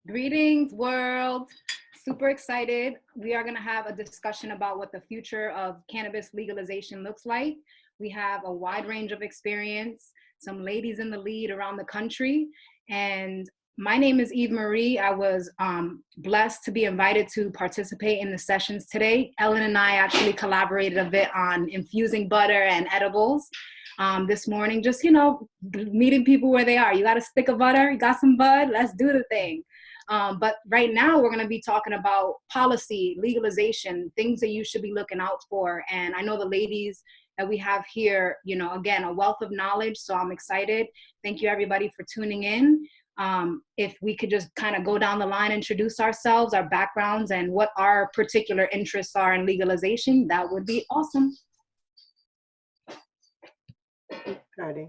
Greetings, world. Super excited. We are going to have a discussion about what the future of cannabis legalization looks like. We have a wide range of experience, some ladies in the lead around the country. And my name is Eve Marie. I was blessed to be invited to participate in the sessions today. Ellen and I actually collaborated a bit on infusing butter and edibles this morning, just, meeting people where they are. You got a stick of butter, you got some bud, let's do the thing. But right now we're going to be talking about policy, legalization, things that you should be looking out for. And I know the ladies that we have here, again, a wealth of knowledge. So I'm excited. Thank you everybody for tuning in. If we could just kind of go down the line, introduce ourselves, our backgrounds, and what our particular interests are in legalization, that would be awesome. Ready.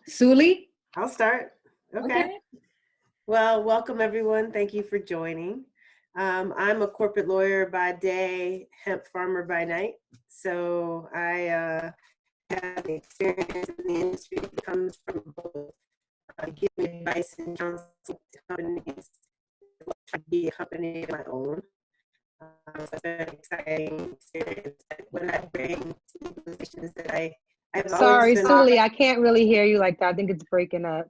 Suli? I'll start. Okay. Well, welcome everyone. Thank you for joining. I'm a corporate lawyer by day, hemp farmer by night. So I have experience in the industry that comes from both giving advice and counsel to companies, to be a company of my own. So it's an exciting experience. What I bring to legalization is that I've Sorry, Suli, I can't really hear you like that. I think it's breaking up.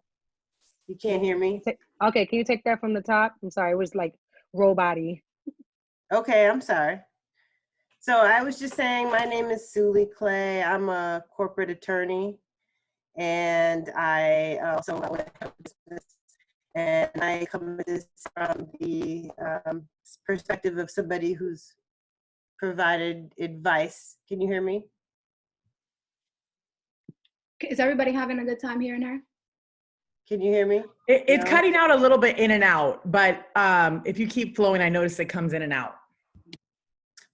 You can't hear me? Okay, can you take that from the top? I'm sorry, it was like robot-y. Okay, I'm sorry. So I was just saying, my name is Suli Clay. I'm a corporate attorney, and I also own a business. And I come at this from the perspective of somebody who's provided advice. Can you hear me? Is everybody having a good time hearing her? Can you hear me? It's cutting out a little bit in and out, but if you keep flowing, I notice it comes in and out.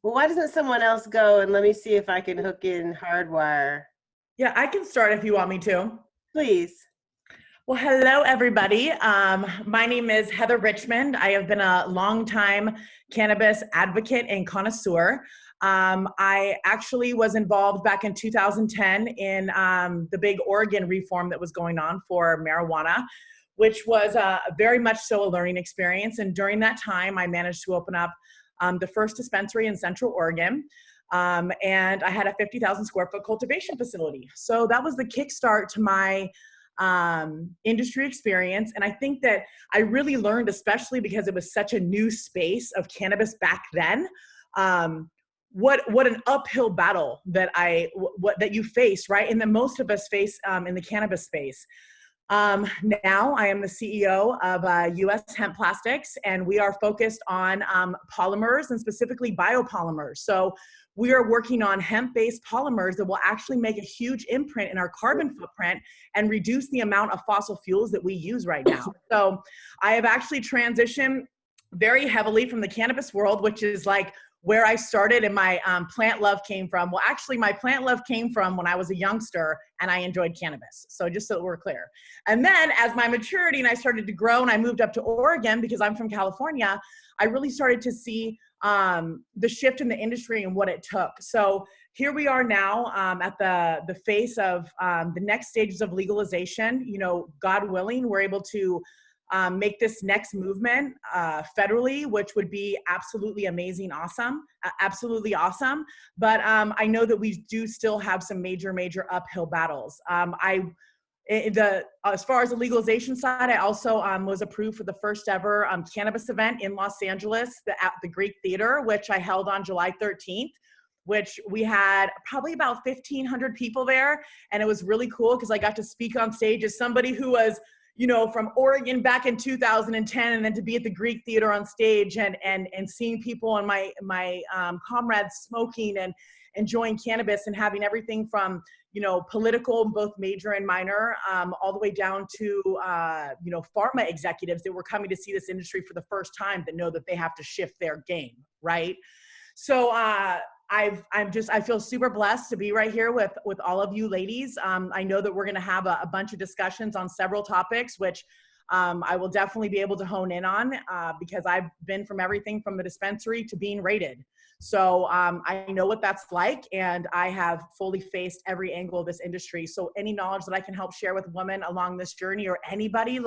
Well, why doesn't someone else go and let me see if I can hook in hardwire? Yeah, I can start if you want me to. Please. Well, hello, everybody. My name is Heather Richmond. I have been a longtime cannabis advocate and connoisseur. I actually was involved back in 2010 in the big Oregon reform that was going on for marijuana, which was very much so a learning experience. And during that time, I managed to open up the first dispensary in Central Oregon. And I had a 50,000 square foot cultivation facility. So that was the kickstart to my industry experience. And I think that I really learned, especially because it was such a new space of cannabis back then, what an uphill battle that you face, right? And that most of us face in the cannabis space. Now I am the CEO of US Hemp Plastics, and we are focused on polymers and specifically biopolymers. So we are working on hemp-based polymers that will actually make a huge imprint in our carbon footprint and reduce the amount of fossil fuels that we use right now. So I have actually transitioned very heavily from the cannabis world, which is like where I started and my plant love came from. Well, actually my plant love came from when I was a youngster and I enjoyed cannabis. So just so that we're clear. And then as my maturity and I started to grow and I moved up to Oregon because I'm from California, I really started to see the shift in the industry and what it took. So here we are now at the face of the next stages of legalization. God willing, we're able to make this next movement federally, which would be absolutely amazing, awesome, absolutely awesome. But I know that we do still have some major uphill battles. As far as the legalization side, I also was approved for the first ever cannabis event in Los Angeles at the Greek Theater, which I held on July 13th. Which we had probably about 1,500 people there. And it was really cool because I got to speak on stage as somebody who was from Oregon back in 2010, and then to be at the Greek Theater on stage and seeing people and my comrades smoking and enjoying cannabis and having everything from, political, both major and minor, all the way down to, pharma executives that were coming to see this industry for the first time that know that they have to shift their game, right? So I feel super blessed to be right here with all of you ladies. I know that we're going to have a bunch of discussions on several topics, which I will definitely be able to hone in on because I've been from everything from the dispensary to being rated. So I know what that's like, and I have fully faced every angle of this industry. So any knowledge that I can help share with women along this journey or anybody,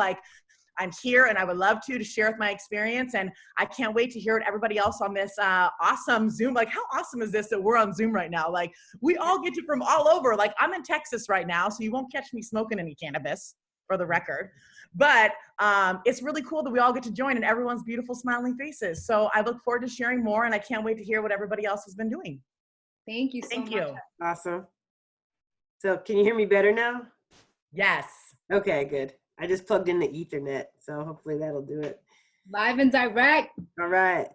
I'm here and I would love to share with my experience. And I can't wait to hear what everybody else on this awesome Zoom, like how awesome is this that we're on Zoom right now? Like we all get to from all over. Like I'm in Texas right now, so you won't catch me smoking any cannabis for the record. But it's really cool that we all get to join and everyone's beautiful smiling faces. So I look forward to sharing more and I can't wait to hear what everybody else has been doing. Thank you so much. Awesome. So can you hear me better now? Yes. Okay, good. I just plugged in the Ethernet, so hopefully that'll do it. Live and direct. All right.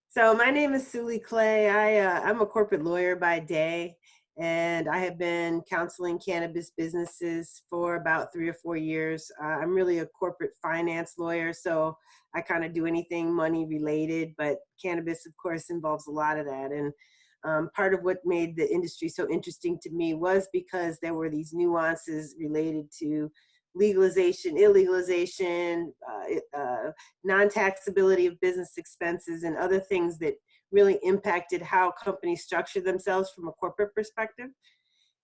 So my name is Suli Clay. I'm a corporate lawyer by day, and I have been counseling cannabis businesses for about 3 or 4 years. I'm really a corporate finance lawyer, so I kind of do anything money related, but cannabis, of course, involves a lot of that. And part of what made the industry so interesting to me was because there were these nuances related to legalization, illegalization, non-taxability of business expenses, and other things that really impacted how companies structure themselves from a corporate perspective.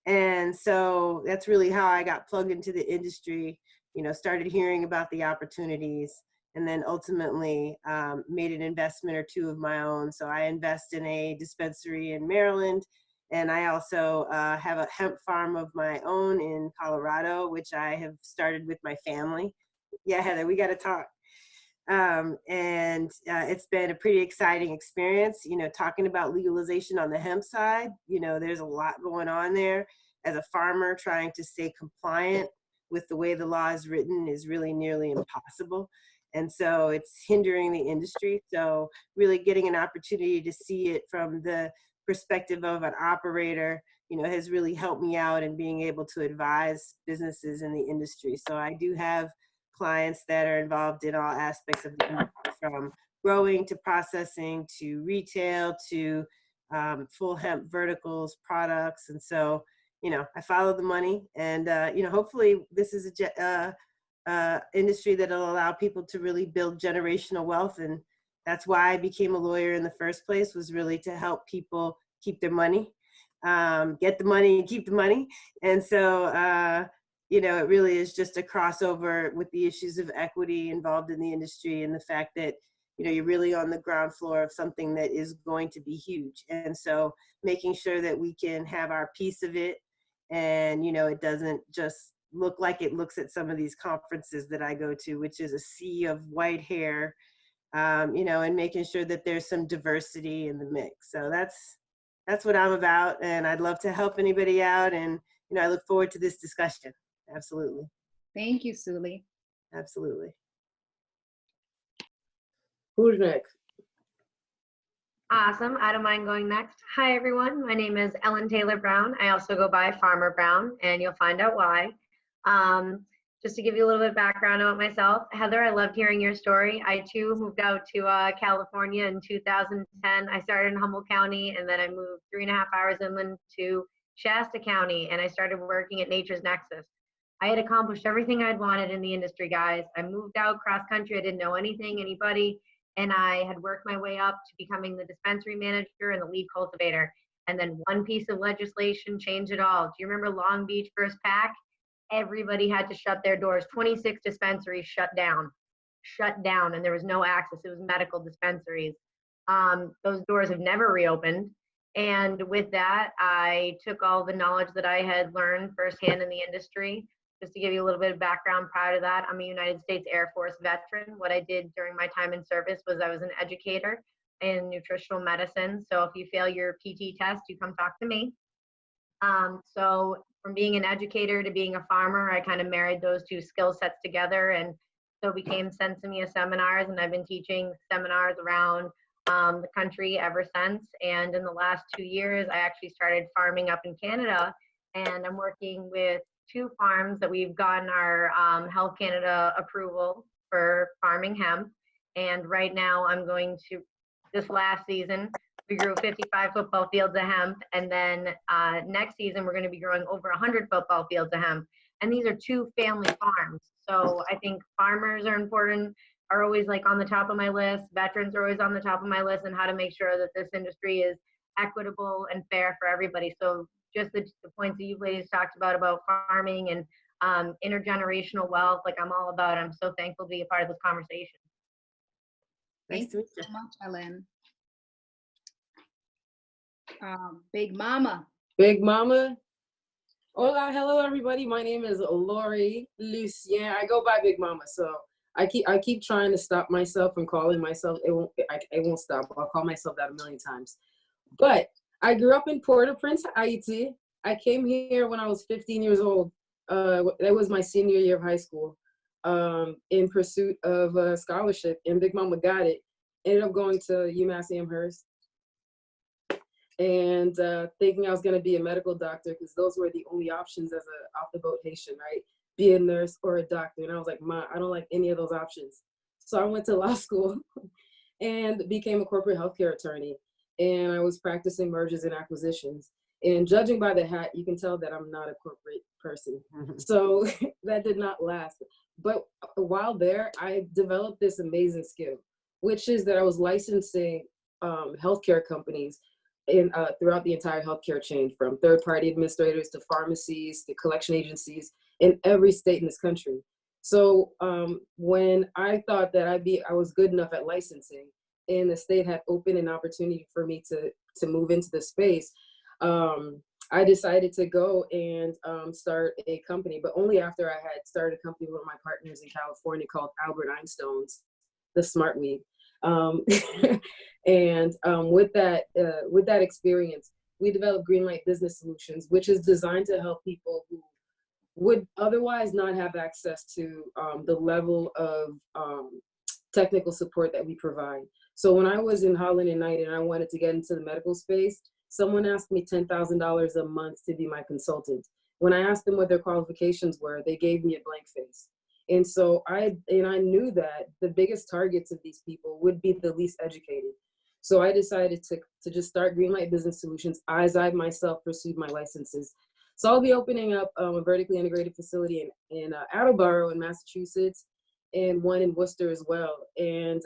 And so that's really how I got plugged into the industry, started hearing about the opportunities, and then ultimately made an investment or two of my own. So I invest in a dispensary in Maryland, and I also have a hemp farm of my own in Colorado, which I have started with my family. Yeah, Heather, we got to talk. It's been a pretty exciting experience, talking about legalization on the hemp side. There's a lot going on there. As a farmer, trying to stay compliant with the way the law is written is really nearly impossible. And so it's hindering the industry. So really getting an opportunity to see it from the perspective of an operator, has really helped me out in being able to advise businesses in the industry. So I do have clients that are involved in all aspects of the industry, from growing to processing to retail to full hemp verticals, products. And so, I follow the money, and, hopefully this is a industry that'll allow people to really build generational wealth. And that's why I became a lawyer in the first place, was really to help people keep their money, get the money and keep the money. And so, it really is just a crossover with the issues of equity involved in the industry, and the fact that, you're really on the ground floor of something that is going to be huge. And so making sure that we can have our piece of it, and, it doesn't just look like it looks at some of these conferences that I go to, which is a sea of white hair, and making sure that there's some diversity in the mix. So that's what I'm about, and I'd love to help anybody out. And, I look forward to this discussion. Absolutely. Thank you, Suli. Absolutely. Who's next? Awesome. I don't mind going next. Hi, everyone. My name is Ellen Taylor Brown. I also go by Farmer Brown, and you'll find out why. Just to give you a little bit of background about myself, Heather, I loved hearing your story. I, too, moved out to California in 2010. I started in Humboldt County, and then I moved 3.5 hours inland to Shasta County, and I started working at Nature's Nexus. I had accomplished everything I'd wanted in the industry, guys. I moved out cross country. I didn't know anybody, and I had worked my way up to becoming the dispensary manager and the lead cultivator. And then one piece of legislation changed it all. Do you remember Long Beach first pack? Everybody had to shut their doors. 26 dispensaries shut down, and there was no access. It was medical dispensaries. Those doors have never reopened. And with that, I took all the knowledge that I had learned firsthand in the industry. Just to give you a little bit of background prior to that, I'm a United States Air Force veteran. What I did during my time in service was I was an educator in nutritional medicine. So if you fail your PT test, you come talk to me. So from being an educator to being a farmer, I kind of married those two skill sets together, and so became Sensimia seminars, and I've been teaching seminars around the country ever since. And in the last 2 years, I actually started farming up in Canada, and I'm working with 2 farms that we've gotten our Health Canada approval for farming hemp. And right now I'm going to, this last season, we grew 55 football fields of hemp. And then next season, we're going to be growing over 100 football fields of hemp. And these are 2 family farms. So I think farmers are important, are always like on the top of my list. Veterans are always on the top of my list, and how to make sure that this industry is equitable and fair for everybody. So just the points that you ladies talked about farming and intergenerational wealth. Like I'm all about it. I'm so thankful to be a part of this conversation. Nice Thank to you meet you. so much, Ellen. Big Mama. Big Mama. Hola, hello everybody. My name is Lori Lucien. I go by Big Mama, so I keep trying to stop myself from calling myself. It won't stop. I'll call myself that a million times. But I grew up in Port-au-Prince, Haiti. I came here when I was 15 years old. That was my senior year of high school, in pursuit of a scholarship, and Big Mama got it. Ended up going to UMass Amherst, and thinking I was going to be a medical doctor because those were the only options as a off the boat Haitian, right? Be a nurse or a doctor. And I was like, Ma, I don't like any of those options. So I went to law school and became a corporate healthcare attorney. And I was practicing mergers and acquisitions. And judging by the hat, you can tell that I'm not a corporate person. So that did not last. But while there, I developed this amazing skill, which is that I was licensing healthcare companies throughout the entire healthcare chain, from third-party administrators to pharmacies to collection agencies in every state in this country. So when I thought that I was good enough at licensing, and the state had opened an opportunity for me to move into the space, I decided to go and start a company, but only after I had started a company with my partners in California called Albert Einstein's, the Smart Weed. And with that experience, we developed Greenlight Business Solutions, which is designed to help people who would otherwise not have access to the level of technical support that we provide. So when I was in Holland and Knight and I wanted to get into the medical space, someone asked me $10,000 a month to be my consultant. When I asked them what their qualifications were, they gave me a blank face. And so I knew that the biggest targets of these people would be the least educated. So I decided to just start Greenlight Business Solutions as I myself pursued my licenses. So I'll be opening up a vertically integrated facility in Attleboro in Massachusetts, and one in Worcester as well. And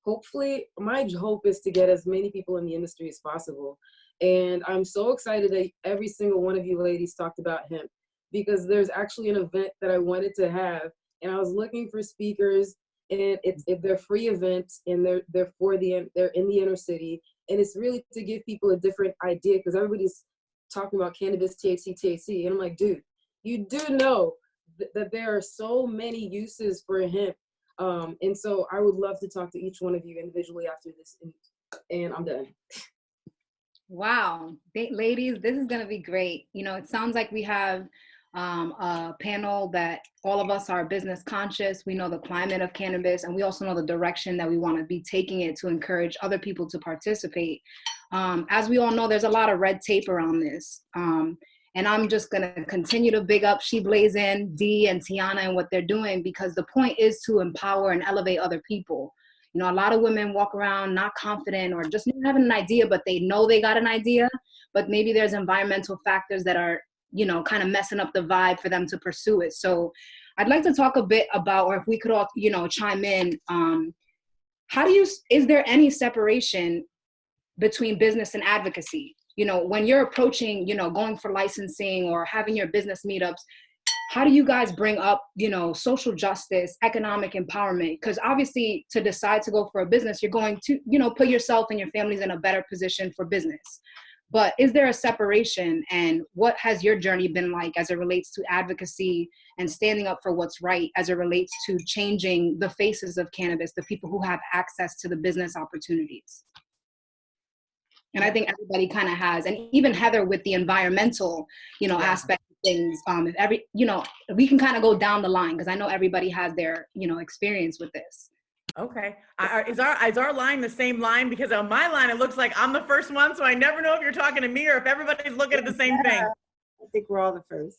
hopefully, my hope is to get as many people in the industry as possible. And I'm so excited that every single one of you ladies talked about hemp, because there's actually an event that I wanted to have, and I was looking for speakers, and they're free events, and they're in the inner city, and it's really to give people a different idea, because everybody's talking about cannabis, THC, and I'm like, dude, you do know that there are so many uses for hemp, and so I would love to talk to each one of you individually after this, and I'm done. Wow, ladies, this is going to be great. You know, it sounds like we have a panel that all of us are business conscious. We know the climate of cannabis, and we also know the direction that we want to be taking it to encourage other people to participate. As we all know, there's a lot of red tape around this. And I'm just going to continue to big up She Blazin', Dee, and Tiana and what they're doing, because the point is to empower and elevate other people. You know, a lot of women walk around not confident or just not having an idea, but they know they got an idea, but maybe there's environmental factors that are, you know, kind of messing up the vibe for them to pursue it. So I'd like to talk a bit about, or if we could all, you know, chime in, is there any separation between business and advocacy? You know, when you're approaching, you know, going for licensing or having your business meetups, how do you guys bring up, you know, social justice, economic empowerment? Because obviously to decide to go for a business, you're going to, you know, put yourself and your families in a better position for business. But is there a separation, and what has your journey been like as it relates to advocacy and standing up for what's right as it relates to changing the faces of cannabis, the people who have access to the business opportunities? And I think everybody kind of has, and even Heather with the environmental, you know, aspect of things. If you know, we can kind of go down the line, because I know everybody has their, you know, experience with this. Okay. Is our line the same line? Because on my line, it looks like I'm the first one, so I never know if you're talking to me or if everybody's looking at the same thing. I think we're all the first.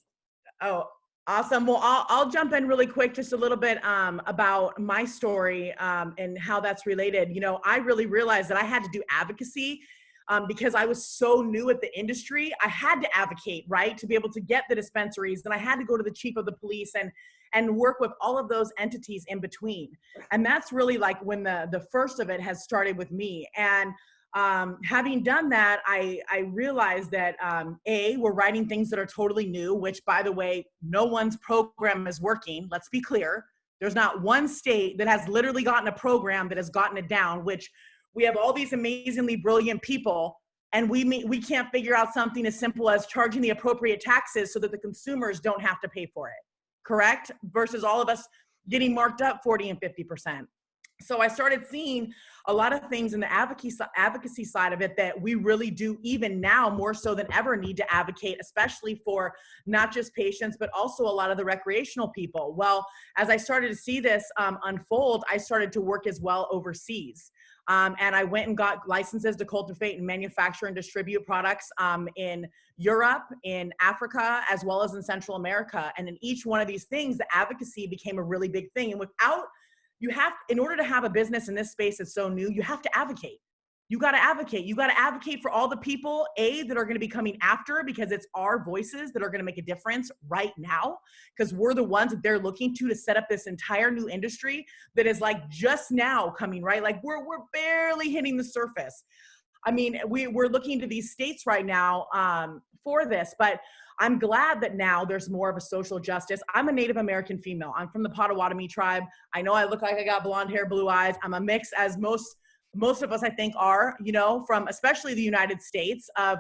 Oh, awesome. Well, I'll jump in really quick, just a little bit about my story and how that's related. You know, I really realized that I had to do advocacy because I was so new at the industry. I had to advocate, right, to be able to get the dispensaries. And I had to go to the chief of the police and work with all of those entities in between. And that's really like when the first of it has started with me. And Having done that, I realized that we're writing things that are totally new, which, by the way, no one's program is working. Let's be clear. There's not one state that has literally gotten a program that has gotten it down, which we have all these amazingly brilliant people, and we can't figure out something as simple as charging the appropriate taxes so that the consumers don't have to pay for it, correct? Versus all of us getting marked up 40 and 50%. So I started seeing a lot of things in the advocacy side of it that we really do, even now more so than ever, need to advocate, especially for not just patients, but also a lot of the recreational people. Well, as I started to see this unfold, I started to work as well overseas. And I went and got licenses to cultivate and manufacture and distribute products in Europe, in Africa, as well as in Central America. And in each one of these things, the advocacy became a really big thing. And in order to have a business in this space that's so new, you have to advocate. You got to advocate. You got to advocate for all the people, that are going to be coming after, because it's our voices that are going to make a difference right now, because we're the ones that they're looking to set up this entire new industry that is like just now coming, right? Like we're barely hitting the surface. I mean, we're looking to these states right now for this, but I'm glad that now there's more of a social justice. I'm a Native American female. I'm from the Potawatomi tribe. I know I look like I got blonde hair, blue eyes. I'm a mix, as most of us, I think, are, from especially the United States, of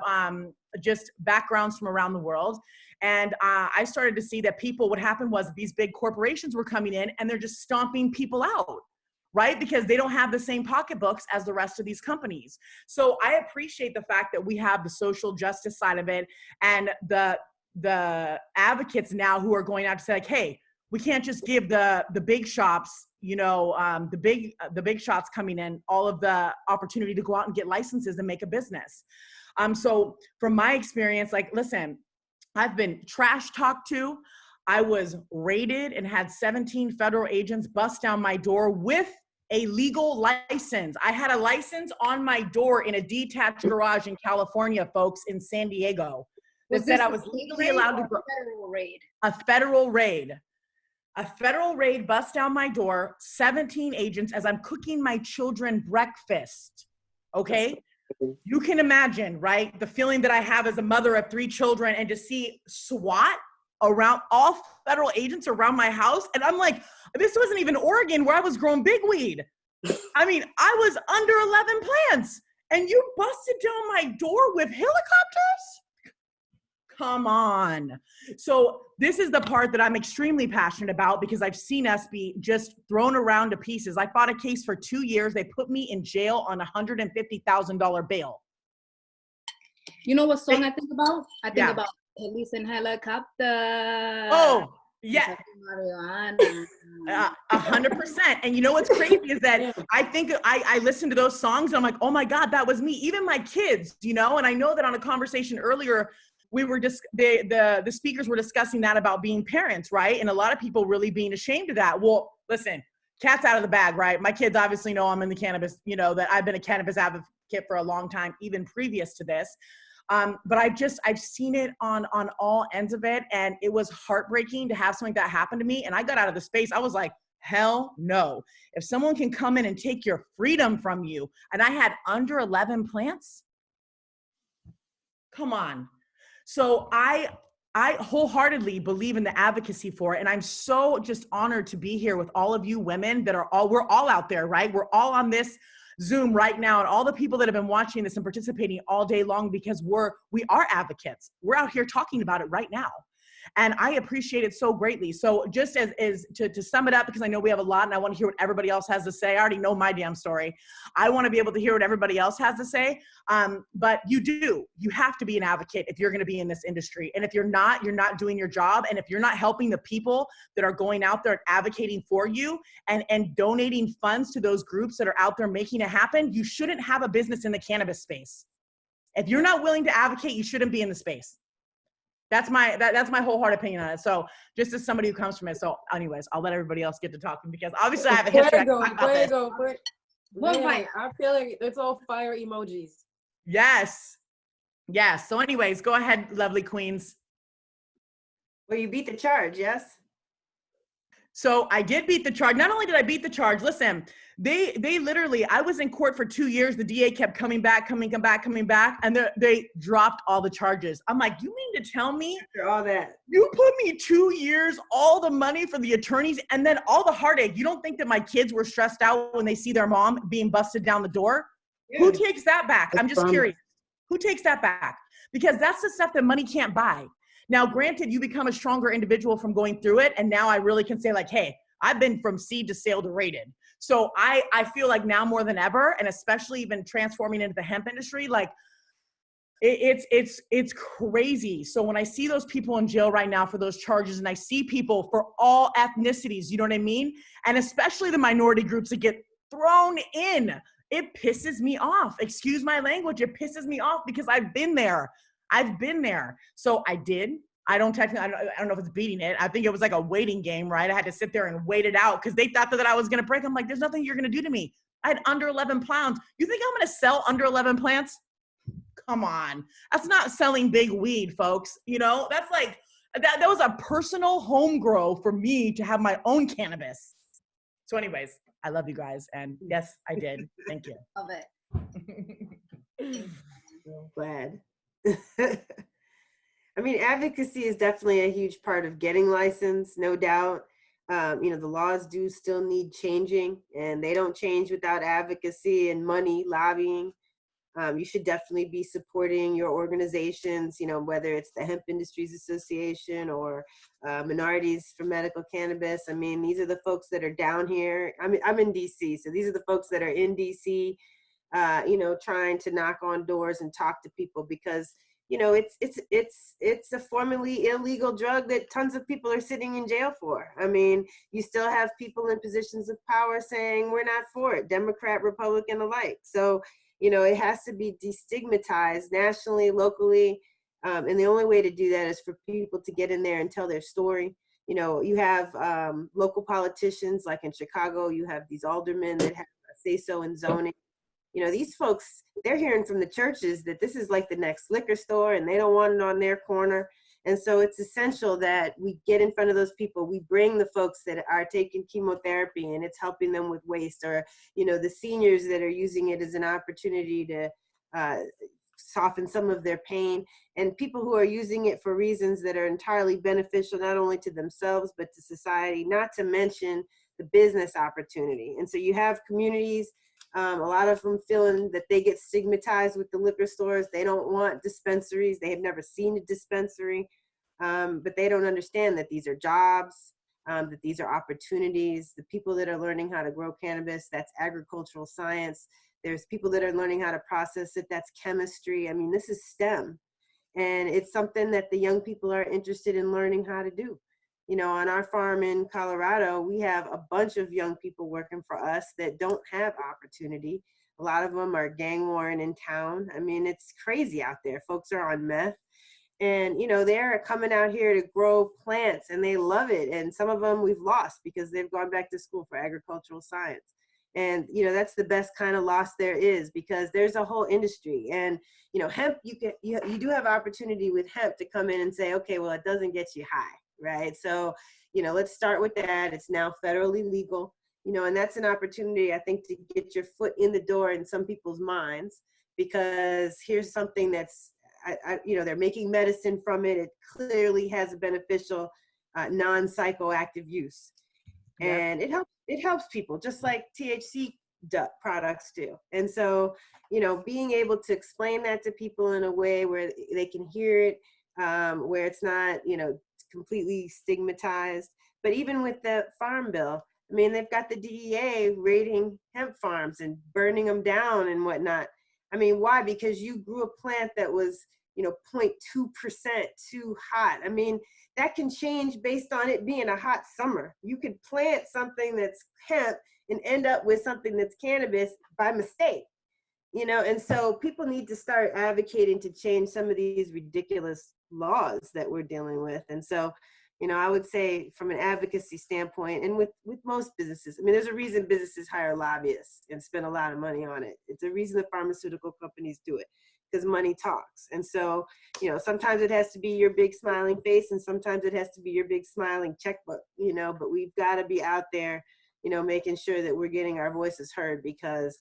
just backgrounds from around the world. And I started to see that what happened was these big corporations were coming in and they're just stomping people out, right? Because they don't have the same pocketbooks as the rest of these companies. So I appreciate the fact that we have the social justice side of it, and the advocates now who are going out to say, like, hey, we can't just give the big shops, the big shots coming in, all of the opportunity to go out and get licenses and make a business. So from my experience, like, listen, I've been trash talked to. I was raided and had 17 federal agents bust down my door with a legal license. I had a license on my door in a detached garage in California, folks, in San Diego, that said I was legally allowed to grow. A federal raid. A federal raid bust down my door, 17 agents, as I'm cooking my children breakfast. Okay? You can imagine, right? The feeling that I have as a mother of 3 children, and to see SWAT around, all federal agents around my house. And I'm like, this wasn't even Oregon where I was growing big weed. I mean, I was under 11 plants, and you busted down my door with helicopters? Come on. So this is the part that I'm extremely passionate about, because I've seen us be just thrown around to pieces. I fought a case for 2 years. They put me in jail on $150,000 bail. You know what song I think about? I think about Police in Helicopter. Oh, yeah. 100%. And you know what's crazy is that I think I listen to those songs and I'm like, oh my God, that was me. Even my kids, and I know that on a conversation earlier, we were just the speakers were discussing that about being parents, right? And a lot of people really being ashamed of that. Well, listen, cat's out of the bag, right? My kids obviously know I'm in the cannabis, that I've been a cannabis advocate for a long time, even previous to this. But I've seen it on all ends of it. And it was heartbreaking to have something like that happen to me. And I got out of the space. I was like, hell no. If someone can come in and take your freedom from you, and I had under 11 plants, come on. So I wholeheartedly believe in the advocacy for it. And I'm so just honored to be here with all of you women that we're all out there, right? We're all on this Zoom right now, and all the people that have been watching this and participating all day long, because we are advocates. We're out here talking about it right now. And I appreciate it so greatly. So just as to sum it up, because I know we have a lot and I want to hear what everybody else has to say. I already know my damn story. I want to be able to hear what everybody else has to say. But you have to be an advocate if you're going to be in this industry. And if you're not doing your job. And if you're not helping the people that are going out there and advocating for you and donating funds to those groups that are out there making it happen, you shouldn't have a business in the cannabis space. If you're not willing to advocate, you shouldn't be in the space. That's my wholehearted opinion on it. So just as somebody who comes from it. So anyways, I'll let everybody else get to talking, because obviously I have a history. I feel like it's all fire emojis. Yes. So anyways, go ahead, lovely queens. Well, you beat the charge, yes? So I did beat the charge. Not only did I beat the charge, listen, they literally, I was in court for 2 years. The DA kept coming back, and they dropped all the charges. I'm like, you mean to tell me After all that. you put me 2 years, all the money for the attorneys, and then all the heartache? You don't think that my kids were stressed out when they see their mom being busted down the door? Yeah. Who takes that back? I'm just From- curious. Who takes that back? Because that's the stuff that money can't buy. Now, granted, you become a stronger individual from going through it. And now I really can say like, hey, I've been from seed to sale to rated. So I feel like now more than ever, and especially even transforming into the hemp industry, like it's crazy. So when I see those people in jail right now for those charges, and I see people for all ethnicities, you know what I mean? And especially the minority groups that get thrown in, it pisses me off. Excuse my language. It pisses me off because I've been there. So I did. I don't know if it's beating it. I think it was like a waiting game, right? I had to sit there and wait it out because they thought that I was going to break. I'm like, there's nothing you're going to do to me. I had under 11 pounds. You think I'm going to sell under 11 plants? Come on. That's not selling big weed, folks. You know, that's like, that was a personal home grow for me to have my own cannabis. So anyways, I love you guys. And yes, I did. Thank you. Love it. Glad. I mean, advocacy is definitely a huge part of getting licensed, no doubt. You know, the laws do still need changing, and they don't change without advocacy and money, lobbying. You should definitely be supporting your organizations, you know, whether it's the Hemp Industries Association or Minorities for Medical Cannabis. I mean, these are the folks that are down here. I mean, I'm in DC, so these are the folks that are in DC, you know, trying to knock on doors and talk to people because, you know, it's a formerly illegal drug that tons of people are sitting in jail for. I mean, you still have people in positions of power saying we're not for it, Democrat, Republican alike. So, you know, it has to be destigmatized nationally, locally. And the only way to do that is for people to get in there and tell their story. You know, you have local politicians, like in Chicago, you have these aldermen that have a say-so in zoning. You know, these folks, they're hearing from the churches that this is like the next liquor store and they don't want it on their corner. And so it's essential that we get in front of those people. We bring the folks that are taking chemotherapy and it's helping them with waste, or, you know, the seniors that are using it as an opportunity to soften some of their pain, and people who are using it for reasons that are entirely beneficial, not only to themselves, but to society, not to mention the business opportunity. And so you have communities, a lot of them feeling that they get stigmatized with the liquor stores. They don't want dispensaries. They have never seen a dispensary, but they don't understand that these are jobs, that these are opportunities. The people that are learning how to grow cannabis, that's agricultural science. There's people that are learning how to process it, that's chemistry. I mean, this is STEM. And it's something that the young people are interested in learning how to do. You know, on our farm in Colorado, we have a bunch of young people working for us that don't have opportunity. A lot of them are gang warring in town. I mean, it's crazy out there. Folks are on meth. And, you know, they're coming out here to grow plants and they love it. And some of them we've lost because they've gone back to school for agricultural science. And, you know, that's the best kind of loss there is, because there's a whole industry. And, you know, hemp, you do have opportunity with hemp to come in and say, okay, well, it doesn't get you high, right? So, you know, let's start with that. It's now federally legal, you know, and that's an opportunity, I think, to get your foot in the door in some people's minds, because here's something that's, you know, they're making medicine from it. It clearly has a beneficial non-psychoactive use. Yep. And it helps people just like THC products do. And so, you know, being able to explain that to people in a way where they can hear it, where it's not, you know, completely stigmatized. But even with the farm bill, I mean, they've got the DEA raiding hemp farms and burning them down and whatnot. I mean, why? Because you grew a plant that was, you know, 0.2% too hot. I mean, that can change based on it being a hot summer. You could plant something that's hemp and end up with something that's cannabis by mistake, you know? And so people need to start advocating to change some of these ridiculous laws that we're dealing with. And so, you know, I would say from an advocacy standpoint, and with most businesses, I mean, there's a reason businesses hire lobbyists and spend a lot of money on it. It's a reason the pharmaceutical companies do it. because money talks. And so, you know, sometimes it has to be your big smiling face, and sometimes it has to be your big smiling checkbook, you know, but we've got to be out there, you know, making sure that we're getting our voices heard, because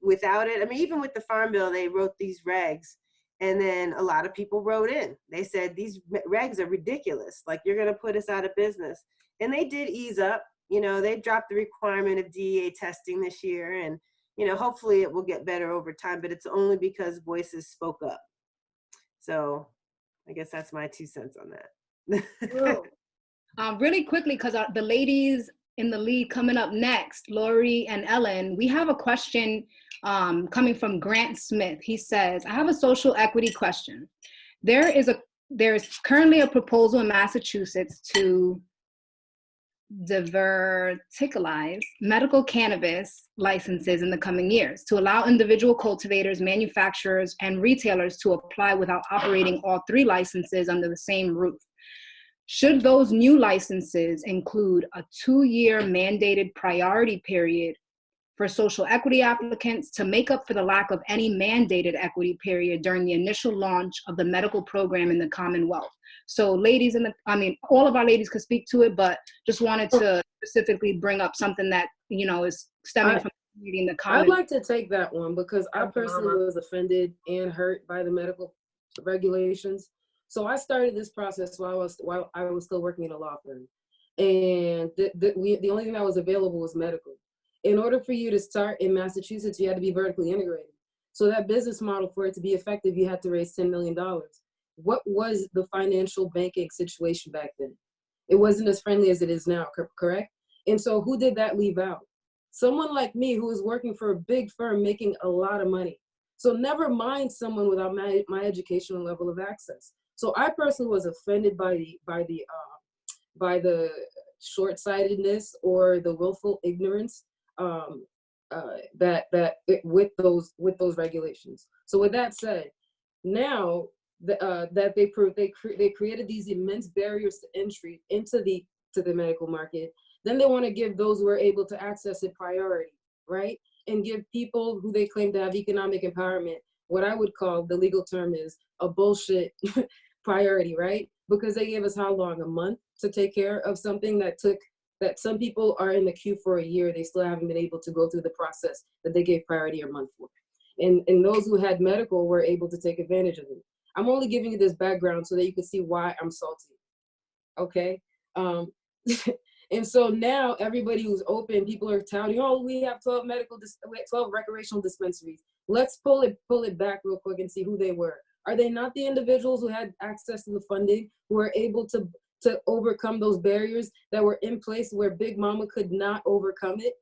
without it, I mean, even with the Farm Bill, they wrote these regs, and then a lot of people wrote in. They said, these regs are ridiculous. Like, you're going to put us out of business. And they did ease up. You know, they dropped the requirement of DEA testing this year. And, you know, hopefully it will get better over time, but it's only because voices spoke up. So I guess that's my 2 cents on that. Really quickly, because the ladies in the lead coming up next, Lori and Ellen, we have a question coming from Grant Smith. He says, I have a social equity question. There's currently a proposal in Massachusetts to verticalize medical cannabis licenses in the coming years to allow individual cultivators, manufacturers, and retailers to apply without operating all 3 licenses under the same roof. Should those new licenses include a 2-year mandated priority period for social equity applicants to make up for the lack of any mandated equity period during the initial launch of the medical program in the Commonwealth? So ladies, all of our ladies could speak to it, but just wanted to specifically bring up something that, you know, is stemming from reading the I'd Commonwealth. like to take that one, because I personally was offended and hurt by the medical regulations. So I started this process while I was still working in a law firm, and the only thing that was available was medical. In order for you to start in Massachusetts, you had to be vertically integrated. So that business model, for it to be effective, you had to raise $10 million. What was the financial banking situation back then? It wasn't as friendly as it is now, correct? And so who did that leave out? Someone like me, who was working for a big firm making a lot of money. So never mind someone without my educational level of access. So I personally was offended by the short-sightedness or the willful ignorance with those regulations. So with that said, now that they created these immense barriers to entry into the medical market, then they want to give those who are able to access it priority, right? And give people who they claim to have economic empowerment, what I would call, the legal term is, a bullshit priority, right? Because they gave us how long? A month to take care of something that some people are in the queue for a year. They still haven't been able to go through the process that they gave priority a month for. And those who had medical were able to take advantage of it. I'm only giving you this background so that you can see why I'm salty, okay? And so now everybody who's open, people are touting, oh, we have 12 recreational dispensaries. Let's pull it back real quick and see who they were. Are they not the individuals who had access to the funding, who were able to overcome those barriers that were in place where Big Mama could not overcome it?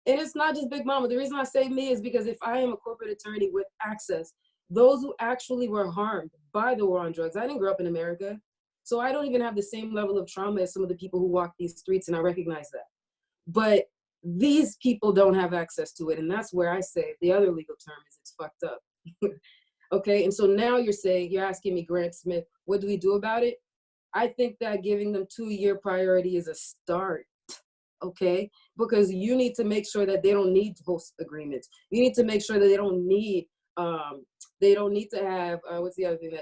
And it's not just Big Mama. The reason I say me is because if I am a corporate attorney with access, those who actually were harmed by the war on drugs, I didn't grow up in America, so I don't even have the same level of trauma as some of the people who walk these streets, and I recognize that. But these people don't have access to it, and that's where I say the other legal term is it's fucked up. Okay, and so now you're asking me, Grant Smith, what do we do about it? I think that giving them 2-year priority is a start, okay? Because you need to make sure that they don't need host agreements. You need to make sure that they don't need to have, what's the other thing,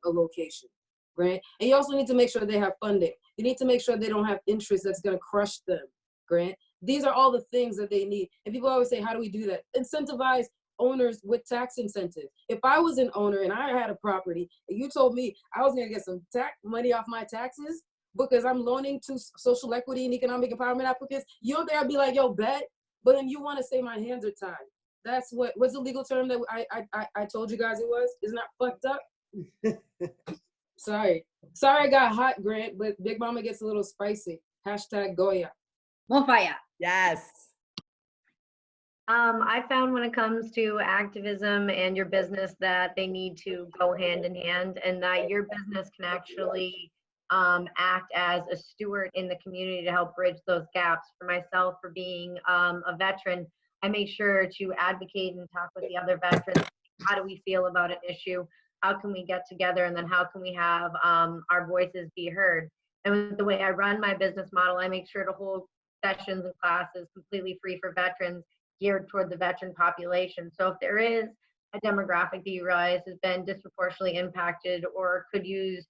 a location, right? And you also need to make sure they have funding. You need to make sure they don't have interest that's gonna crush them, Grant. These are all the things that they need. And people always say, how do we do that? Incentivize owners with tax incentives. If I was an owner and I had a property and you told me I was gonna get some tax money off my taxes because I'm loaning to social equity and economic empowerment applicants, you don't think I'd be like, yo, bet? But then you wanna say my hands are tied. That's what's the legal term that I told you guys it was? Isn't that fucked up? Sorry I got hot, Grant, but Big Mama gets a little spicy. Hashtag Goya. On fire. Yes. I found when it comes to activism and your business that they need to go hand in hand, and that your business can actually act as a steward in the community to help bridge those gaps. For myself, for being a veteran, I make sure to advocate and talk with the other veterans. How do we feel about an issue? How can we get together, and then how can we have our voices be heard? And with the way I run my business model, I make sure to hold sessions and classes completely free for veterans, geared toward the veteran population. So if there is a demographic that you realize has been disproportionately impacted or could use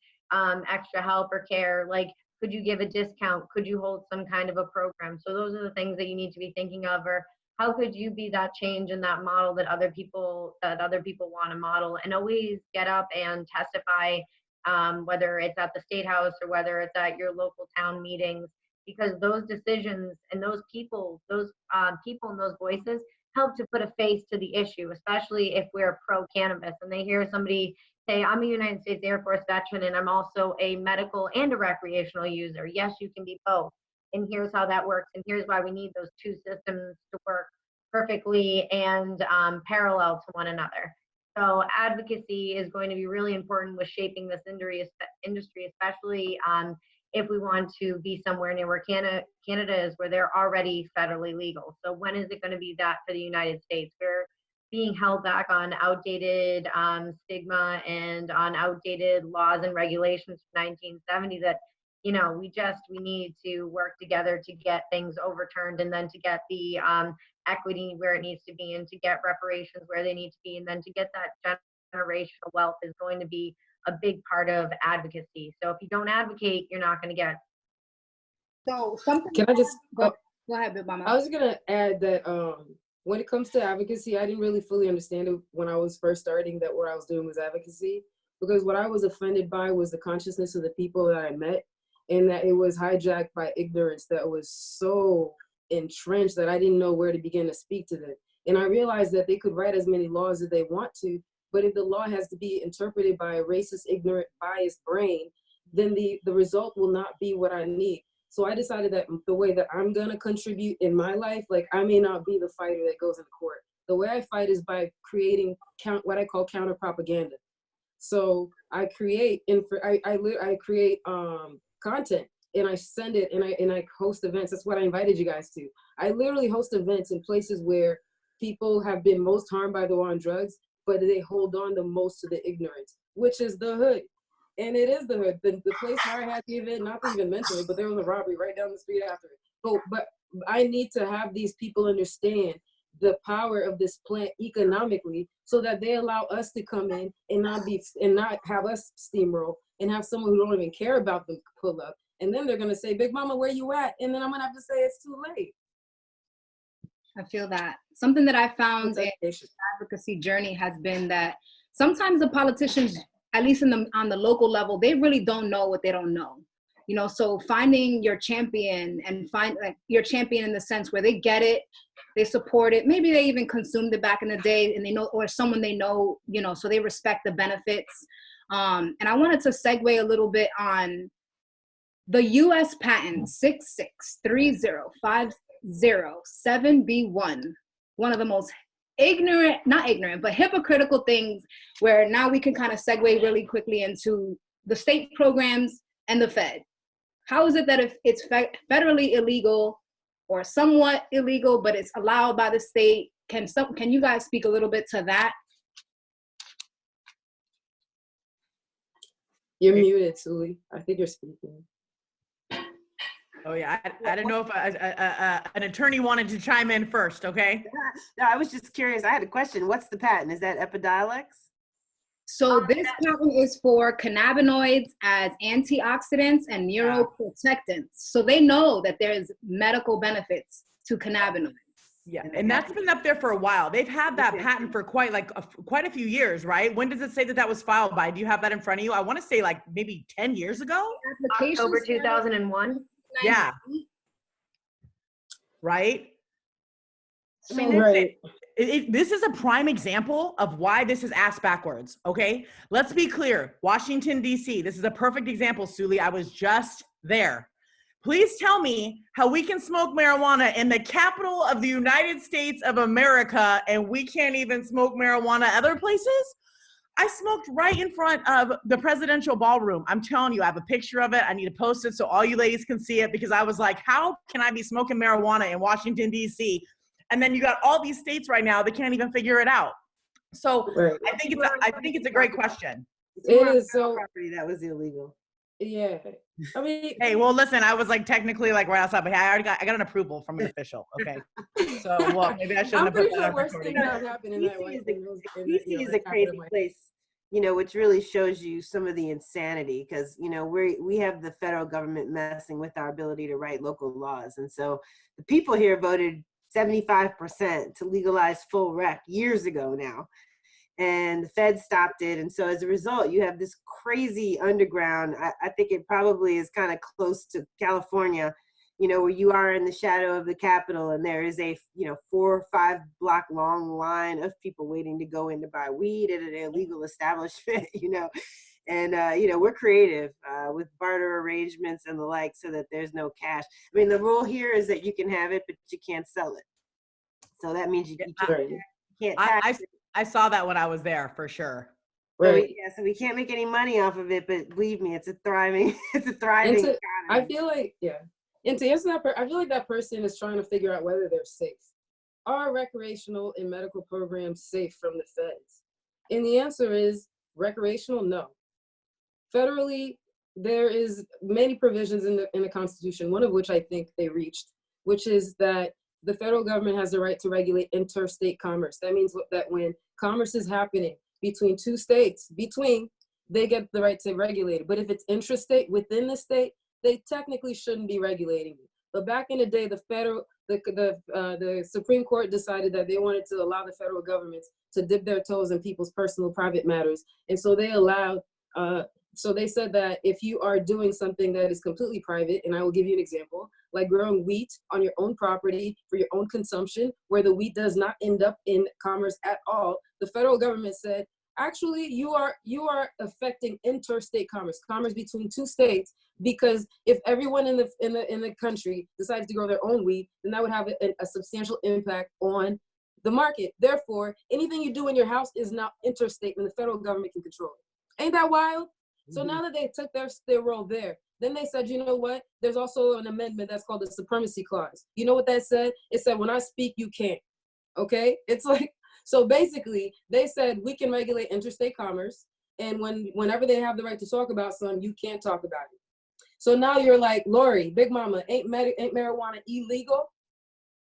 extra help or care? Like, could you give a discount? Could you hold some kind of a program? So those are the things that you need to be thinking of, or how could you be that change in that model that other people want to model, and always get up and testify, whether it's at the state house or whether it's at your local town meetings, because those decisions and those people and those voices help to put a face to the issue, especially if we're pro cannabis and they hear somebody say, I'm a United States Air Force veteran and I'm also a medical and a recreational user. Yes, you can be both. And here's how that works. And here's why we need those two systems to work perfectly and parallel to one another. So advocacy is going to be really important with shaping this industry, especially if we want to be somewhere near where Canada is, where they're already federally legal. So when is it going to be that for the United States? We're being held back on outdated stigma and on outdated laws and regulations from 1970 that, you know, we need to work together to get things overturned, and then to get the equity where it needs to be, and to get reparations where they need to be, and then to get that generational wealth is going to be a big part of advocacy. So if you don't advocate, you're not going to get. So something. Can I just go ahead, Big Mama. I was gonna add that when it comes to advocacy, I didn't really fully understand it when I was first starting, that what I was doing was advocacy, because what I was offended by was the consciousness of the people that I met, and that it was hijacked by ignorance that was so entrenched that I didn't know where to begin to speak to them. And I realized that they could write as many laws as they want to, but if the law has to be interpreted by a racist, ignorant, biased brain, then the result will not be what I need. So I decided that the way that I'm gonna contribute in my life, like, I may not be the fighter that goes into court. The way I fight is by creating what I call counter propaganda. So I create I create content, and I send it, and I host events. That's what I invited you guys to. I literally host events in places where people have been most harmed by the war on drugs, but they hold on the most to the ignorance, which is the hood. And it is the hood. The place where I had the event, not to even mention it, but there was a robbery right down the street after it. But I need to have these people understand the power of this plant economically, so that they allow us to come in and not have us steamroll, and have someone who don't even care about them pull up. And then they're gonna say, Big Mama, where you at? And then I'm gonna have to say it's too late. I feel that. Something that I found in the advocacy journey has been that sometimes the politicians, at least on the local level, they really don't know what they don't know. You know, so finding your champion, and find like your champion in the sense where they get it, they support it, maybe they even consumed it back in the day, and they know, or someone they know, you know, so they respect the benefits. And I wanted to segue a little bit on the US patent 6630507B1, one of the most not ignorant, but hypocritical things, where now we can kind of segue really quickly into the state programs and the Fed. How is it that if it's federally illegal or somewhat illegal, but it's allowed by the state? Can you guys speak a little bit to that? You're muted, Suli. I think you're speaking. Oh yeah, I don't know if an attorney wanted to chime in first. Okay. No, I was just curious. I had a question. What's the patent? Is that Epidiolex? So this patent is for cannabinoids as antioxidants and neuroprotectants. So they know that there's medical benefits to cannabinoids. Yeah, and that's been up there for a while. They've had that patent for quite a few years, right? When does it say that that was filed by? Do you have that in front of you? I want to say like maybe 10 years ago. October 2001. Yeah. Right. So, I mean, right. This is a prime example of why this is ass backwards. Okay, let's be clear. Washington, D.C. This is a perfect example, Suli. I was just there. Please tell me how we can smoke marijuana in the capital of the United States of America, and we can't even smoke marijuana other places? I smoked right in front of the presidential ballroom. I'm telling you, I have a picture of it. I need to post it so all you ladies can see it, because I was like, how can I be smoking marijuana in Washington, D.C.? And then you got all these states right now that can't even figure it out. So right. I think it's a great question. It is so property that was illegal. Yeah. I mean, Hey, well, listen, I was like technically like right outside, but I got an approval from an official. Okay. So, well, maybe I shouldn't I'm have put pretty that sure on worse recording. things have happened in that DC way. is In those, in the, DC is that a capital crazy might. place, which really shows you some of the insanity because, we have the federal government messing with our ability to write local laws. And so the people here voted 75% to legalize full rec years ago now. And the Fed stopped it. And so as a result, you have this crazy underground. I think it probably is kind of close to California, where you are in the shadow of the Capitol and there is a, 4 or 5 block long line of people waiting to go in to buy weed at an illegal establishment, And, we're creative with barter arrangements and the like so that there's no cash. I mean, the rule here is that you can have it, but you can't sell it. So that means you can't tax it. I saw that when I was there for sure. Right. So we can't make any money off of it, but believe me, it's a thriving And economy. I feel like, yeah. And to answer that, I feel like that person is trying to figure out whether they're safe. Are recreational and medical programs safe from the feds? And the answer is recreational, no. Federally, there is many provisions in the Constitution, one of which I think they reached, which is that the federal government has the right to regulate interstate commerce. That means that when commerce is happening between two states, they get the right to regulate it. But if it's intrastate within the state, they technically shouldn't be regulating it. But back in the day, the Supreme Court decided that they wanted to allow the federal government to dip their toes in people's personal private matters. And so they allowed, so they said that if you are doing something that is completely private, and I will give you an example, like growing wheat on your own property for your own consumption, where the wheat does not end up in commerce at all, the federal government said, actually, you are affecting interstate commerce between two states, because if everyone in the country decides to grow their own wheat, then that would have a substantial impact on the market. Therefore, anything you do in your house is now interstate, and the federal government can control it. Ain't that wild? So now that they took their role there, then they said, you know what? There's also an amendment that's called the Supremacy Clause. You know what that said? It said, when I speak, you can't. Okay? It's like, so basically, they said we can regulate interstate commerce, and whenever they have the right to talk about something, you can't talk about it. So now you're like, Lori, Big Mama, ain't marijuana illegal?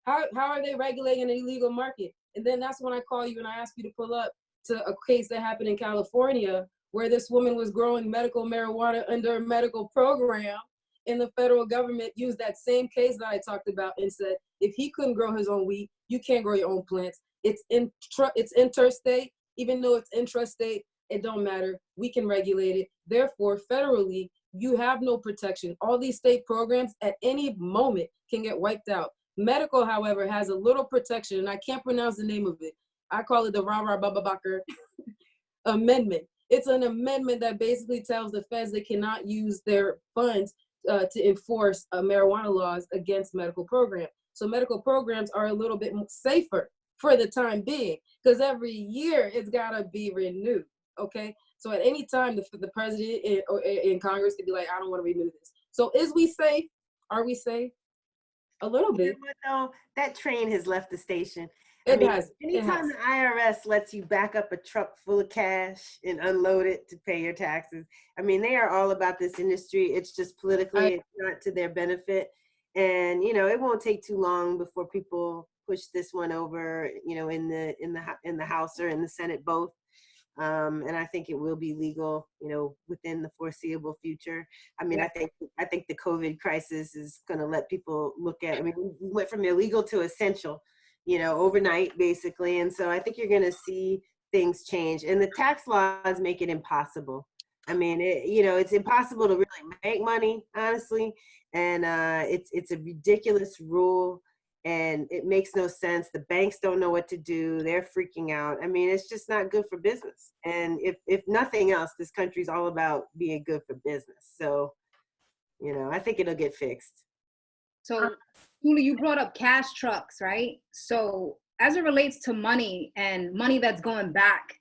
How are they regulating an illegal market? And then that's when I call you and I ask you to pull up to a case that happened in California where this woman was growing medical marijuana under a medical program, and the federal government used that same case that I talked about and said, if he couldn't grow his own weed, you can't grow your own plants. It's interstate, even though it's intrastate, it don't matter. We can regulate it. Therefore, federally, you have no protection. All these state programs at any moment can get wiped out. Medical, however, has a little protection, and I can't pronounce the name of it. I call it the Rah-Rah Baba Baker Amendment. It's an amendment that basically tells the feds they cannot use their funds to enforce marijuana laws against medical programs. So medical programs are a little bit safer for the time being, because every year it's gotta be renewed, okay? So at any time, the president in Congress could be like, I don't wanna renew this. So is we safe? Are we safe? A little bit. No, that train has left the station. Anytime the IRS lets you back up a truck full of cash and unload it to pay your taxes, I mean, they are all about this industry. It's just politically, it's not to their benefit. And, it won't take too long before people push this one over, in the House or in the Senate, both. And I think it will be legal, within the foreseeable future. I mean, Yeah. I think the COVID crisis is going to let people look at. I mean, we went from illegal to essential, overnight, basically. And so I think you're going to see things change. And the tax laws make it impossible. I mean, it's impossible to really make money, honestly. And it's a ridiculous rule. And it makes no sense. The banks don't know what to do. They're freaking out. I mean, it's just not good for business. And if nothing else, this country's all about being good for business. So, I think it'll get fixed. So, Julie, you brought up cash trucks, right? So as it relates to money and money that's going back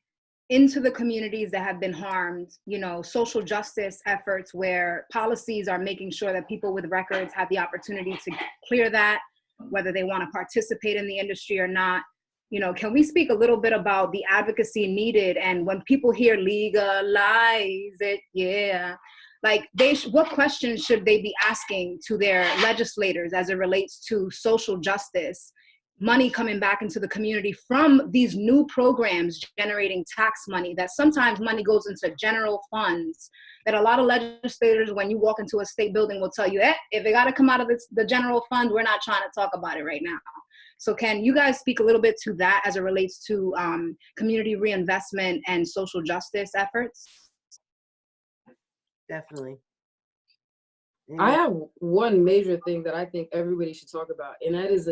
into the communities that have been harmed, social justice efforts where policies are making sure that people with records have the opportunity to clear that, whether they want to participate in the industry or not. Can we speak a little bit about the advocacy needed? And when people hear legalize it, yeah, Like what questions should they be asking to their legislators as it relates to social justice, money coming back into the community from these new programs generating tax money, that sometimes money goes into general funds, that a lot of legislators, when you walk into a state building, will tell you, if it got to come out of the general fund, we're not trying to talk about it right now. So can you guys speak a little bit to that as it relates to community reinvestment and social justice efforts? Definitely. I have one major thing that I think everybody should talk about, and that is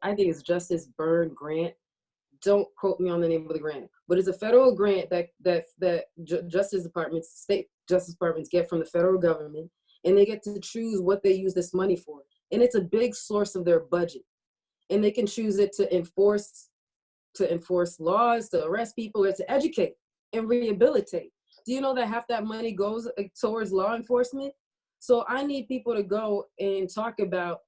I think it's Justice Byrne grant. Don't quote me on the name of the grant, but it's a federal grant that Justice Departments, state Justice Departments get from the federal government, and they get to choose what they use this money for. And it's a big source of their budget. And they can choose it to enforce laws, to arrest people, or to educate and rehabilitate. Do you know that half that money goes towards law enforcement? So I need people to go and talk about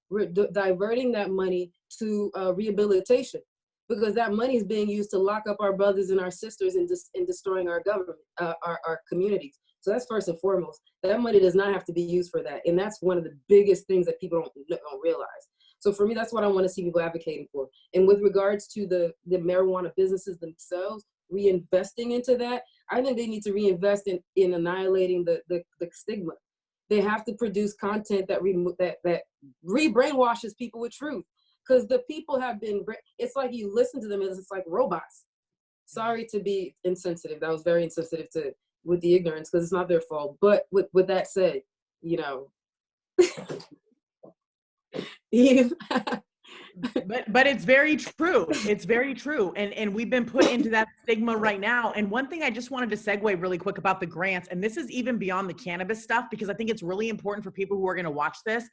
diverting that money to rehabilitation, because that money is being used to lock up our brothers and our sisters and destroying our government, our communities. So that's first and foremost. That money does not have to be used for that. And that's one of the biggest things that people don't realize. So for me, that's what I want to see people advocating for. And with regards to the marijuana businesses themselves, reinvesting into that, I think they need to reinvest in annihilating the stigma. They have to produce content that re-brainwashes people with truth. Because the people have been, it's like you listen to them as it's like robots. Sorry to be insensitive. That was very insensitive with the ignorance, because it's not their fault. But with that said, you know, Eve. but it's very true. It's very true. And we've been put into that stigma right now. And one thing I just wanted to segue really quick about the grants, and this is even beyond the cannabis stuff, because I think it's really important for people who are going to watch this.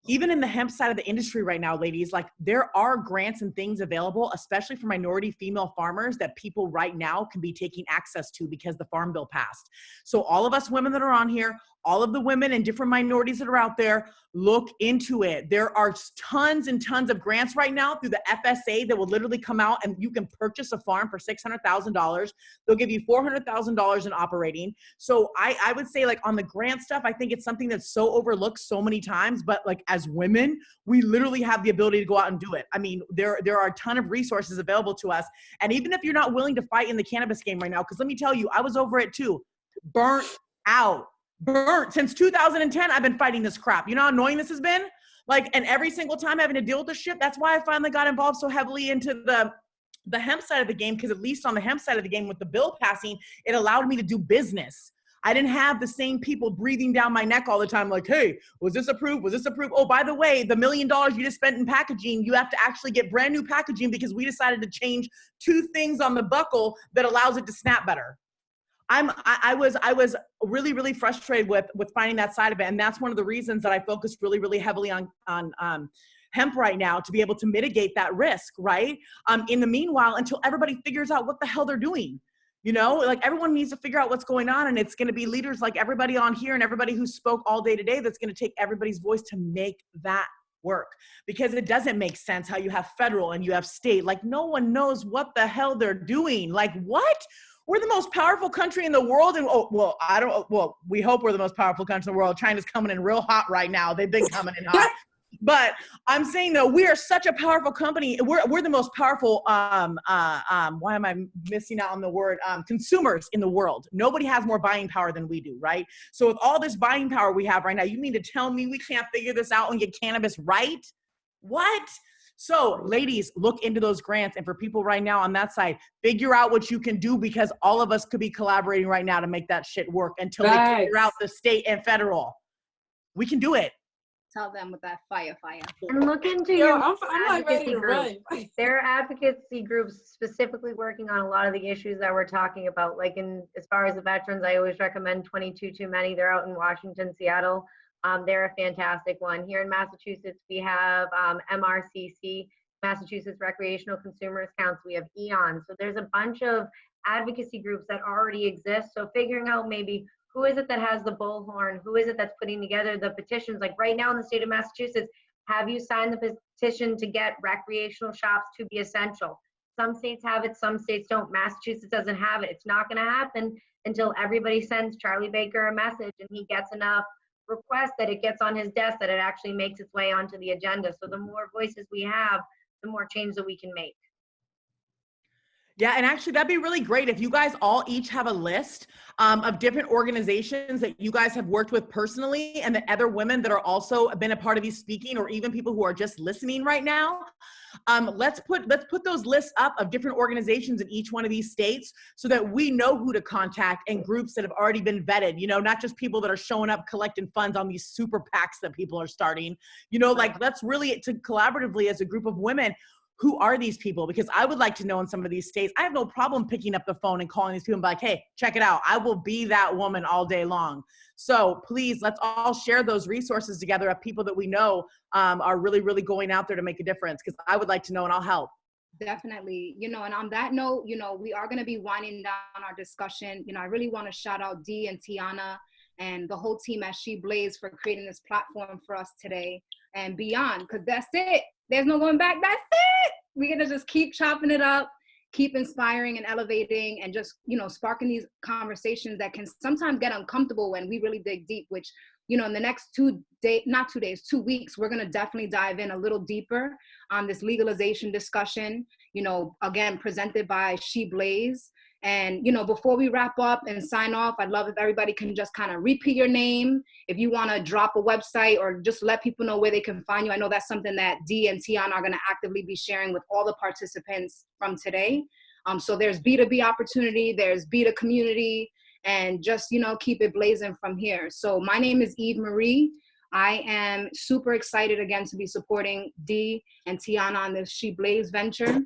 Even in the hemp side of the industry right now, ladies, like there are grants and things available, especially for minority female farmers, that people right now can be taking access to because the Farm Bill passed. So all of us women that are on here, all of the women and different minorities that are out there, look into it. There are tons and tons of grants right now through the FSA that will literally come out, and you can purchase a farm for $600,000. They'll give you $400,000 in operating. So I would say, like, on the grant stuff, I think it's something that's so overlooked so many times, but like as women, we literally have the ability to go out and do it. I mean, there are a ton of resources available to us. And even if you're not willing to fight in the cannabis game right now, because let me tell you, I was over it too, burnt out. Since 2010, I've been fighting this crap. You know how annoying this has been? Like, and every single time having to deal with this shit, that's why I finally got involved so heavily into the hemp side of the game, because at least on the hemp side of the game with the bill passing, it allowed me to do business. I didn't have the same people breathing down my neck all the time like, hey, was this approved? Was this approved? Oh, by the way, the $1 million you just spent in packaging, you have to actually get brand new packaging because we decided to change 2 things on the buckle that allows it to snap better. I was really, really frustrated with finding that side of it. And that's one of the reasons that I focus really, really heavily on hemp right now, to be able to mitigate that risk, right? In the meanwhile, until everybody figures out what the hell they're doing. You know, like everyone needs to figure out what's going on, and it's going to be leaders like everybody on here and everybody who spoke all day today that's going to take everybody's voice to make that work, because it doesn't make sense how you have federal and you have state. Like, no one knows what the hell they're doing. Like, what? We're the most powerful country in the world. And we hope we're the most powerful country in the world. China's coming in real hot right now. They've been coming in hot. But I'm saying, though, we are such a powerful company. We're the most powerful, why am I missing out on the word, consumers in the world. Nobody has more buying power than we do, right? So with all this buying power we have right now, you mean to tell me we can't figure this out and get cannabis right? What? So ladies, look into those grants. And for people right now on that side, figure out what you can do, because all of us could be collaborating right now to make that shit work until they figure out the state and federal. We can do it. Tell them with that fire. And look into I'm like ready to run. There are advocacy groups specifically working on a lot of the issues that we're talking about. Like, as far as the veterans, I always recommend 22 Too Many. They're out in Washington, Seattle. They're a fantastic one. Here in Massachusetts, we have MRCC, Massachusetts Recreational Consumers Council. We have EON. So there's a bunch of advocacy groups that already exist. So figuring out maybe who is it that has the bullhorn? Who is it that's putting together the petitions? Like right now in the state of Massachusetts, have you signed the petition to get recreational shops to be essential? Some states have it, some states don't. Massachusetts doesn't have it. It's not going to happen until everybody sends Charlie Baker a message and he gets enough requests that it gets on his desk, that it actually makes its way onto the agenda. So the more voices we have, the more change that we can make. Yeah, and actually that'd be really great if you guys all each have a list of different organizations that you guys have worked with personally, and the other women that are also been a part of you speaking, or even people who are just listening right now. Let's put those lists up of different organizations in each one of these states so that we know who to contact, and groups that have already been vetted, you know, not just people that are showing up collecting funds on these super PACs that people are starting, you know, like let's really to collaboratively as a group of women. Who are these people? Because I would like to know in some of these states. I have no problem picking up the phone and calling these people and be like, hey, check it out. I will be that woman all day long. So please, let's all share those resources together of people that we know are really, really going out there to make a difference. Because I would like to know, and I'll help. Definitely, you know, and on that note, you know, we are going to be winding down our discussion. You know, I really want to shout out Dee and Tiana and the whole team at She Blaze for creating this platform for us today and beyond, because that's it. There's no going back. That's it. We're going to just keep chopping it up, keep inspiring and elevating, and just, you know, sparking these conversations that can sometimes get uncomfortable when we really dig deep, which, you know, in the next 2 weeks, we're going to definitely dive in a little deeper on this legalization discussion, you know, again, presented by She Blaze. And, you know, before we wrap up and sign off, I'd love if everybody can just kind of repeat your name. If you want to drop a website or just let people know where they can find you. I know that's something that Dee and Tiana are going to actively be sharing with all the participants from today. So there's B2B opportunity, there's B2 community, and just, you know, keep it blazing from here. So my name is Eve Marie. I am super excited again to be supporting Dee and Tiana on this She Blaze venture.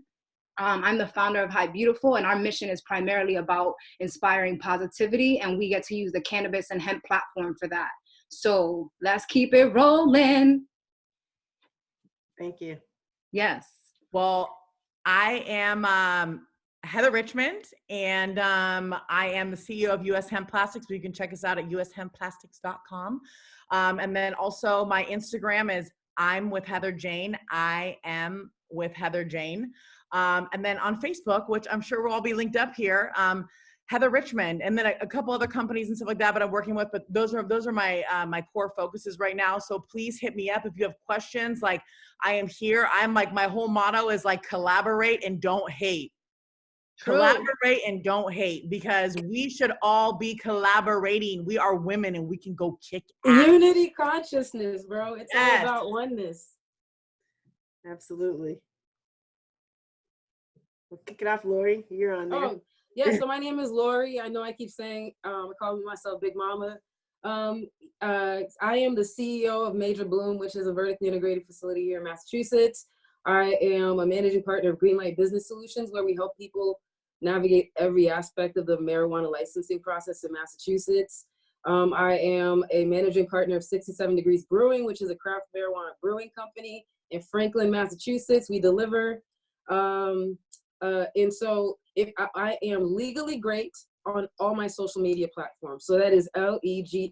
I'm the founder of Hi Beautiful, and our mission is primarily about inspiring positivity, and we get to use the cannabis and hemp platform for that. So let's keep it rolling. Thank you. Yes. Well, I am Heather Richmond, and I am the CEO of US Hemp Plastics. You can check us out at ushempplastics.com. And then also my Instagram is I'm with Heather Jane. I am with Heather Jane. And then on Facebook, which I'm sure will all be linked up here, Heather Richmond, and then a couple other companies and stuff like that, but I'm working with, but those are my my core focuses right now. So please hit me up if you have questions. Like, I am here. I'm like, my whole motto is like collaborate and don't hate. True. Collaborate and don't hate, because we should all be collaborating. We are women and we can go kick ass. Unity consciousness, bro. It's all about oneness. Absolutely. We'll kick it off, Lori. You're on there. Oh, yeah. So my name is Lori. I know I keep saying, I call myself Big Mama. I am the CEO of Major Bloom, which is a vertically integrated facility here in Massachusetts. I am a managing partner of Greenlight Business Solutions, where we help people navigate every aspect of the marijuana licensing process in Massachusetts. I am a managing partner of 67 Degrees Brewing, which is a craft marijuana brewing company in Franklin, Massachusetts. We deliver. And so if I am legally great on all my social media platforms. So that is LEGALLYGREAT,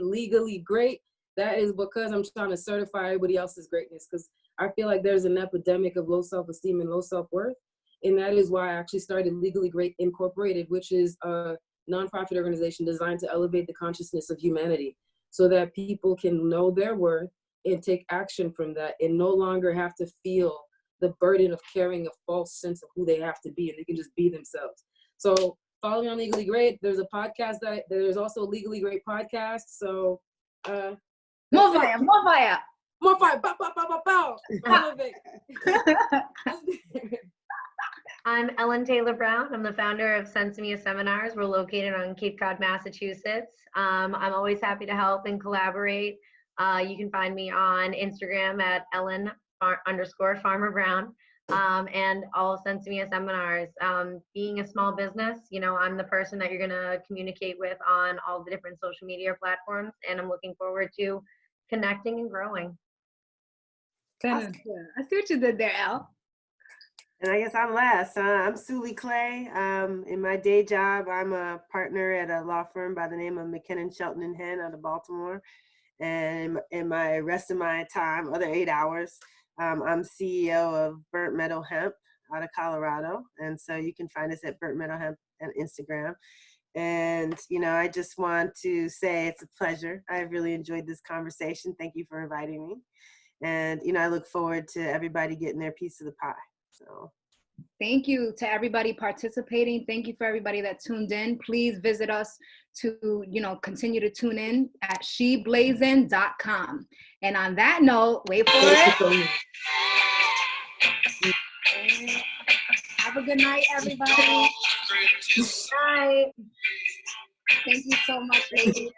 legally great. That is because I'm trying to certify everybody else's greatness, because I feel like there's an epidemic of low self-esteem and low self-worth. And that is why I actually started Legally Great Incorporated, which is a nonprofit organization designed to elevate the consciousness of humanity so that people can know their worth and take action from that, and no longer have to feel the burden of carrying a false sense of who they have to be, and they can just be themselves. So follow me on Legally Great. There's a podcast there's also a Legally Great podcast. So More fire. More fire. Bow, bow, bow, bow, bow. I love it. I'm Ellen Taylor Brown. I'm the founder of Sensimia Seminars. We're located on Cape Cod, Massachusetts. I'm always happy to help and collaborate. You can find me on Instagram at Ellen_Farmer Brown, and all Sensimia Seminars. Being a small business, you know, I'm the person that you're going to communicate with on all the different social media platforms, and I'm looking forward to connecting and growing. I see what you did there, Elle. And I guess I'm last. I'm Sulie Clay. In my day job, I'm a partner at a law firm by the name of McKinnon, Shelton and Henn out of Baltimore. And in my rest of my time, other 8 hours, I'm CEO of Burnt Meadow Hemp out of Colorado. And so you can find us at Burnt Meadow Hemp on Instagram. And, I just want to say it's a pleasure. I really enjoyed this conversation. Thank you for inviting me. And, I look forward to everybody getting their piece of the pie. So. Thank you to everybody participating. Thank you for everybody that tuned in. Please visit us to, continue to tune in at sheblazin.com. And on that note, wait for Thank you it. so much. Have a good night, everybody. Bye. Thank you so much, ladies.